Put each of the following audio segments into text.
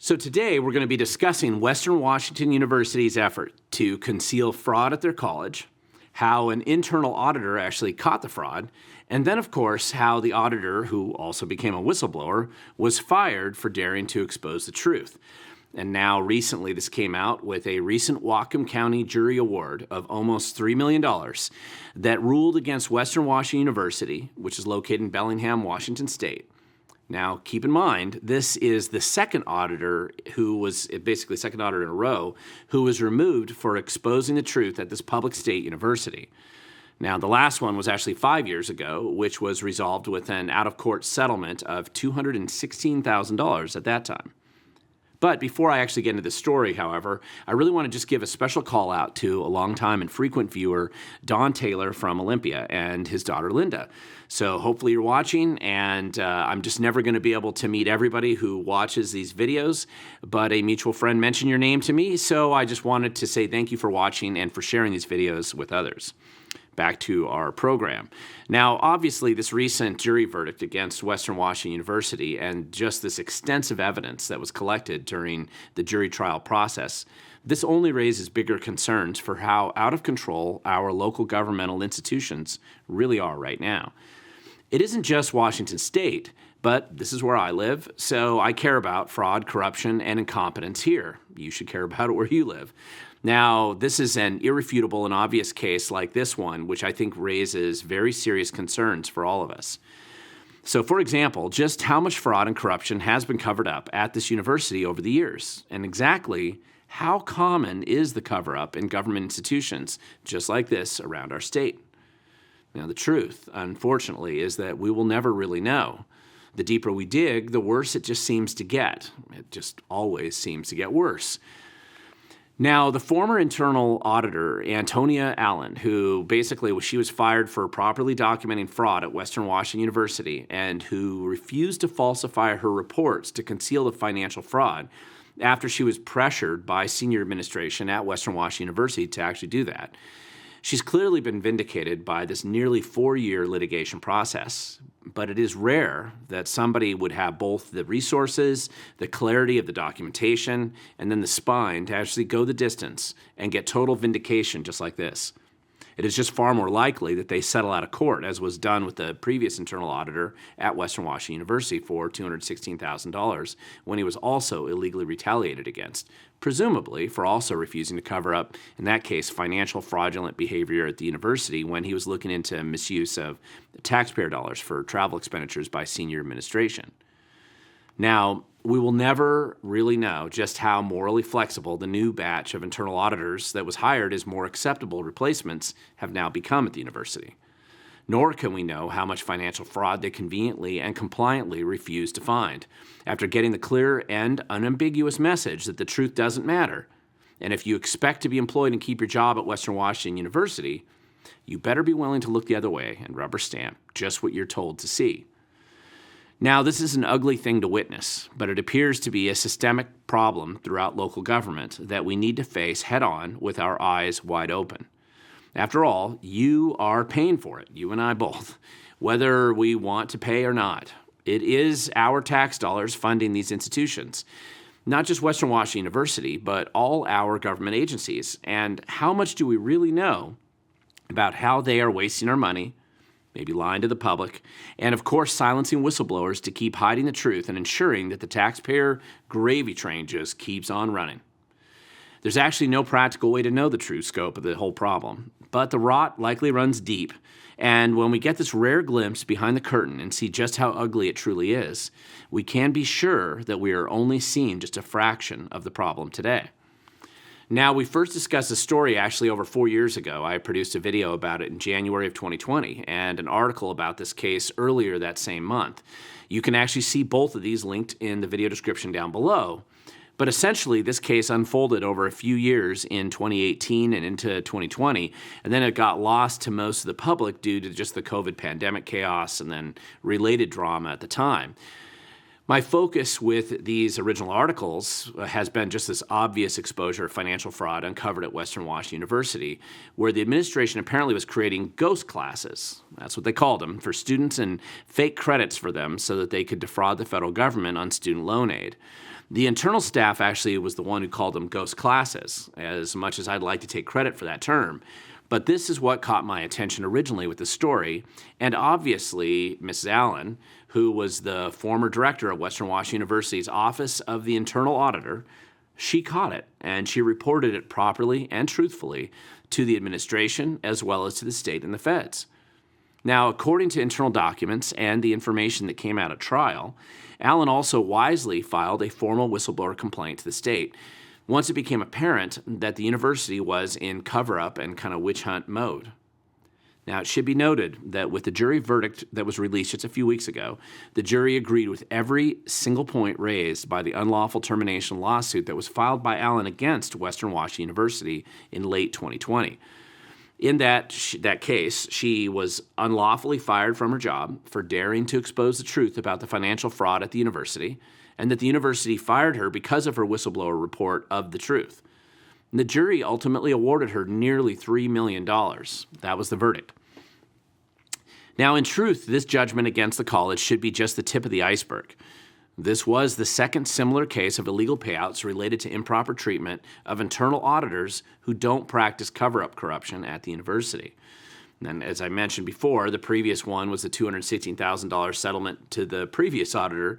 So today we're going to be discussing Western Washington University's effort to conceal fraud at their college, how an internal auditor actually caught the fraud, and then, of course, how the auditor, who also became a whistleblower, was fired for daring to expose the truth. And now, recently, this came out with a recent Whatcom County jury award of almost $3 million that ruled against Western Washington University, which is located in Bellingham, Washington State. Now, keep in mind, this is the second auditor who was, basically second auditor in a row, who was removed for exposing the truth at this public state university. Now, the last one was actually 5 years ago, which was resolved with an out-of-court settlement of $216,000 at that time. But before I actually get into the story, however, I really want to just give a special call out to a longtime and frequent viewer, Don Taylor from Olympia, and his daughter Linda. So hopefully you're watching, and I'm just never going to be able to meet everybody who watches these videos, but a mutual friend mentioned your name to me, so I just wanted to say thank you for watching and for sharing these videos with others. Back to our program. Now, obviously, this recent jury verdict against Western Washington University and just this extensive evidence that was collected during the jury trial process, this only raises bigger concerns for how out of control our local governmental institutions really are right now. It isn't just Washington State, but this is where I live, so I care about fraud, corruption, and incompetence here. You should care about it where you live. Now, this is an irrefutable and obvious case like this one, which I think raises very serious concerns for all of us. So, for example, just how much fraud and corruption has been covered up at this university over the years? And exactly how common is the cover-up in government institutions just like this around our state? Now, the truth, unfortunately, is that we will never really know. The deeper we dig, the worse it just seems to get. It just always seems to get worse. Now, the former internal auditor, Antonia Allen, who basically she was fired for properly documenting fraud at Western Washington University and who refused to falsify her reports to conceal the financial fraud after she was pressured by senior administration at Western Washington University to actually do that. She's clearly been vindicated by this nearly 4-year litigation process, but it is rare that somebody would have both the resources, the clarity of the documentation, and then the spine to actually go the distance and get total vindication just like this. It is just far more likely that they settle out of court, as was done with the previous internal auditor at Western Washington University for $216,000 when he was also illegally retaliated against, presumably for also refusing to cover up, in that case, financial fraudulent behavior at the university when he was looking into misuse of taxpayer dollars for travel expenditures by senior administration. Now, we will never really know just how morally flexible the new batch of internal auditors that was hired as more acceptable replacements have now become at the university. Nor can we know how much financial fraud they conveniently and compliantly refuse to find, after getting the clear and unambiguous message that the truth doesn't matter. And if you expect to be employed and keep your job at Western Washington University, you better be willing to look the other way and rubber stamp just what you're told to see. Now, this is an ugly thing to witness, but it appears to be a systemic problem throughout local government that we need to face head-on with our eyes wide open. After all, you are paying for it, you and I both, whether we want to pay or not. It is our tax dollars funding these institutions, not just Western Washington University, but all our government agencies. And how much do we really know about how they are wasting our money, maybe lying to the public, and of course silencing whistleblowers to keep hiding the truth and ensuring that the taxpayer gravy train just keeps on running? There's actually no practical way to know the true scope of the whole problem, but the rot likely runs deep, and when we get this rare glimpse behind the curtain and see just how ugly it truly is, we can be sure that we are only seeing just a fraction of the problem today. Now, we first discussed the story actually over 4 years ago. I produced a video about it in January of 2020 and an article about this case earlier that same month. You can actually see both of these linked in the video description down below. But essentially, this case unfolded over a few years in 2018 and into 2020, and then it got lost to most of the public due to just the COVID pandemic chaos and then related drama at the time. My focus with these original articles has been just this obvious exposure of financial fraud uncovered at Western Washington University, where the administration apparently was creating ghost classes, that's what they called them, for students and fake credits for them so that they could defraud the federal government on student loan aid. The internal staff actually was the one who called them ghost classes, as much as I'd like to take credit for that term. But this is what caught my attention originally with the story, and obviously Mrs. Allen, who was the former director of Western Washington University's Office of the Internal Auditor, she caught it, and she reported it properly and truthfully to the administration as well as to the state and the feds. Now, according to internal documents and the information that came out at trial, Allen also wisely filed a formal whistleblower complaint to the state once it became apparent that the university was in cover-up and kind of witch hunt mode. Now, it should be noted that with the jury verdict that was released just a few weeks ago, the jury agreed with every single point raised by the unlawful termination lawsuit that was filed by Allen against Western Washington University in late 2020. In that case, she was unlawfully fired from her job for daring to expose the truth about the financial fraud at the university, and that the university fired her because of her whistleblower report of the truth. And the jury ultimately awarded her nearly $3 million. That was the verdict. Now, in truth, this judgment against the college should be just the tip of the iceberg. This was the second similar case of illegal payouts related to improper treatment of internal auditors who don't practice cover-up corruption at the university. And as I mentioned before, the previous one was the $216,000 settlement to the previous auditor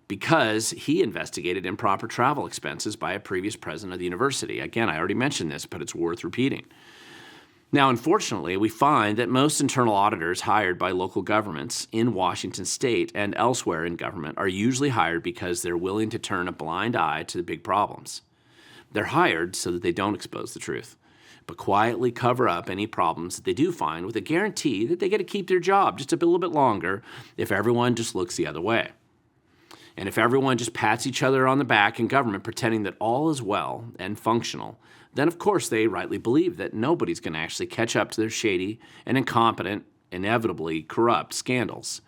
because he investigated improper travel expenses by a previous president of the university. Again, I already mentioned this, but it's worth repeating. Now, unfortunately, we find that most internal auditors hired by local governments in Washington state and elsewhere in government are usually hired because they're willing to turn a blind eye to the big problems. They're hired so that they don't expose the truth, but quietly cover up any problems that they do find with a guarantee that they get to keep their job just a little bit longer if everyone just looks the other way. And if everyone just pats each other on the back in government pretending that all is well and functional, then of course they rightly believe that nobody's going to actually catch up to their shady and incompetent, inevitably corrupt scandals.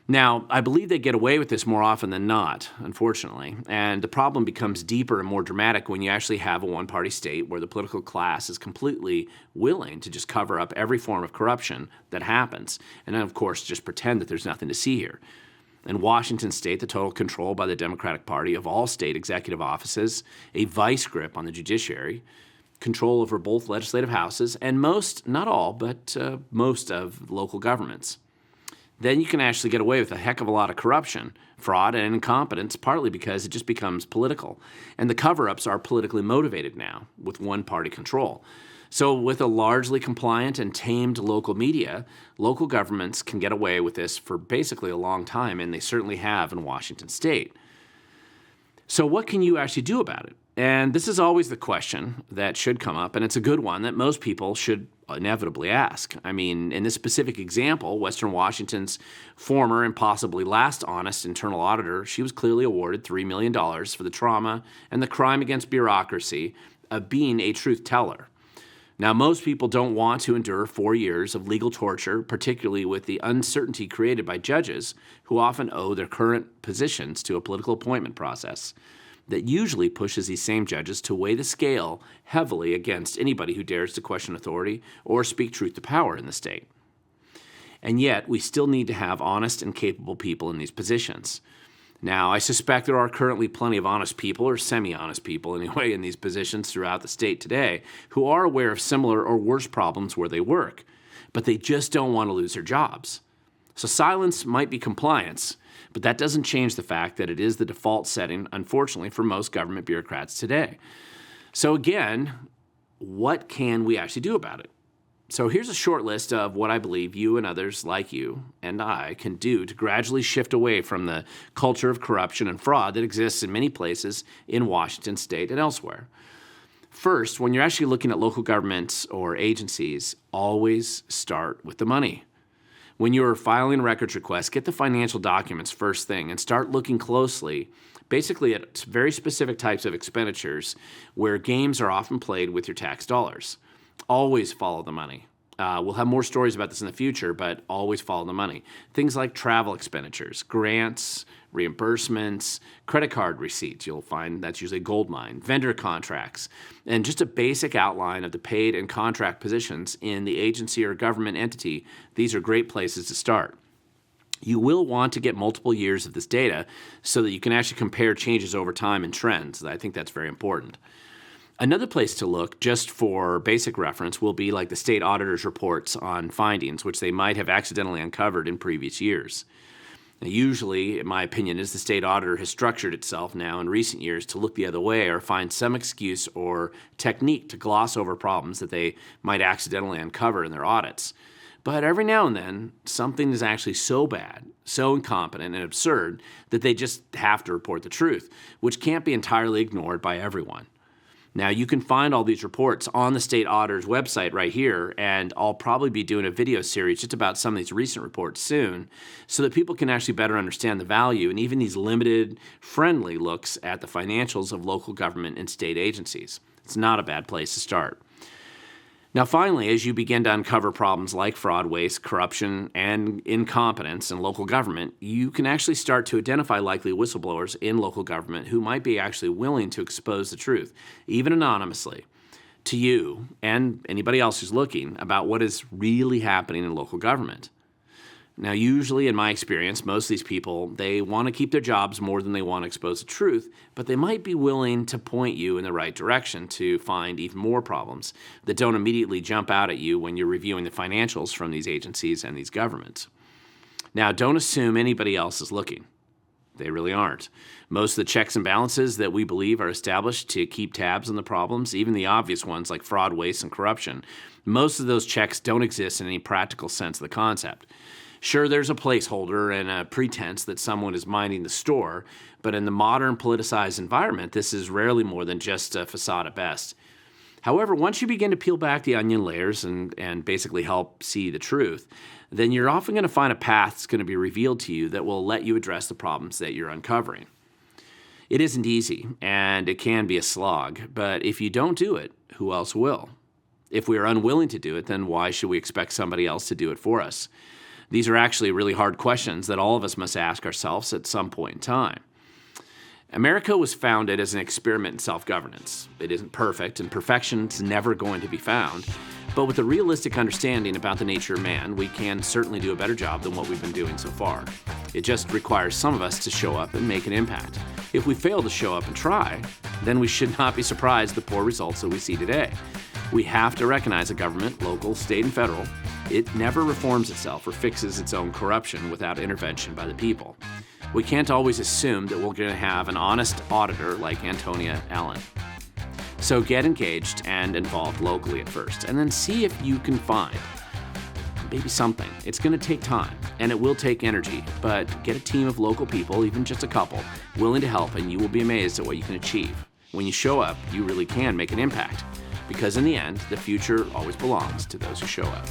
Now, I believe they get away with this more often than not, unfortunately, and the problem becomes deeper and more dramatic when you actually have a one-party state where the political class is completely willing to just cover up every form of corruption that happens, and then of course just pretend that there's nothing to see here. In Washington state, the total control by the Democratic Party of all state executive offices, a vice grip on the judiciary, control over both legislative houses, and most, not all, but most of local governments. Then you can actually get away with a heck of a lot of corruption, fraud, and incompetence, partly because it just becomes political. And the cover-ups are politically motivated now, with one-party control. So with a largely compliant and tamed local media, local governments can get away with this for basically a long time, and they certainly have in Washington state. So what can you actually do about it? And this is always the question that should come up, and it's a good one that most people should inevitably ask. I mean, in this specific example, Western Washington's former and possibly last honest internal auditor, she was clearly awarded $3 million for the trauma and the crime against bureaucracy of being a truth teller. Now, most people don't want to endure 4 years of legal torture, particularly with the uncertainty created by judges who often owe their current positions to a political appointment process that usually pushes these same judges to weigh the scale heavily against anybody who dares to question authority or speak truth to power in the state. And yet, we still need to have honest and capable people in these positions. Now, I suspect there are currently plenty of honest people, or semi-honest people anyway, in these positions throughout the state today who are aware of similar or worse problems where they work, but they just don't want to lose their jobs. So silence might be compliance, but that doesn't change the fact that it is the default setting, unfortunately, for most government bureaucrats today. So again, what can we actually do about it? So here's a short list of what I believe you and others like you and I can do to gradually shift away from the culture of corruption and fraud that exists in many places in Washington state and elsewhere. First, when you're actually looking at local governments or agencies, always start with the money. When you're filing records requests, get the financial documents first thing and start looking closely, basically at very specific types of expenditures where games are often played with your tax dollars. Always follow the money. We'll have more stories about this in the future, but always follow the money. Things like travel expenditures, grants, reimbursements, credit card receipts. You'll find that's usually a gold mine, vendor contracts, and just a basic outline of the paid and contract positions in the agency or government entity. These are great places to start. You will want to get multiple years of this data so that you can actually compare changes over time and trends. I think that's very important. Another place to look, just for basic reference, will be like the state auditor's reports on findings, which they might have accidentally uncovered in previous years. Now, usually, in my opinion, is the state auditor has structured itself now in recent years to look the other way or find some excuse or technique to gloss over problems that they might accidentally uncover in their audits. But every now and then, something is actually so bad, so incompetent and absurd that they just have to report the truth, which can't be entirely ignored by everyone. Now, you can find all these reports on the state auditor's website right here, and I'll probably be doing a video series just about some of these recent reports soon so that people can actually better understand the value and even these limited, friendly looks at the financials of local government and state agencies. It's not a bad place to start. Now, finally, as you begin to uncover problems like fraud, waste, corruption, and incompetence in local government, you can actually start to identify likely whistleblowers in local government who might be actually willing to expose the truth, even anonymously, to you and anybody else who's looking about what is really happening in local government. Now, usually, in my experience, most of these people, they want to keep their jobs more than they want to expose the truth, but they might be willing to point you in the right direction to find even more problems that don't immediately jump out at you when you're reviewing the financials from these agencies and these governments. Now, don't assume anybody else is looking. They really aren't. Most of the checks and balances that we believe are established to keep tabs on the problems, even the obvious ones like fraud, waste, and corruption, most of those checks don't exist in any practical sense of the concept. Sure, there's a placeholder and a pretense that someone is minding the store, but in the modern politicized environment, this is rarely more than just a facade at best. However, once you begin to peel back the onion layers and basically help see the truth, then you're often going to find a path that's going to be revealed to you that will let you address the problems that you're uncovering. It isn't easy, and it can be a slog, but if you don't do it, who else will? If we are unwilling to do it, then why should we expect somebody else to do it for us? These are actually really hard questions that all of us must ask ourselves at some point in time. America was founded as an experiment in self-governance. It isn't perfect, and perfection's never going to be found. But with a realistic understanding about the nature of man, we can certainly do a better job than what we've been doing so far. It just requires some of us to show up and make an impact. If we fail to show up and try, then we should not be surprised at the poor results that we see today. We have to recognize a government, local, state, and federal. It never reforms itself or fixes its own corruption without intervention by the people. We can't always assume that we're going to have an honest auditor like Antonia Allen. So get engaged and involved locally at first, and then see if you can find maybe something. It's going to take time, and it will take energy, but get a team of local people, even just a couple, willing to help, and you will be amazed at what you can achieve. When you show up, you really can make an impact, because in the end, the future always belongs to those who show up.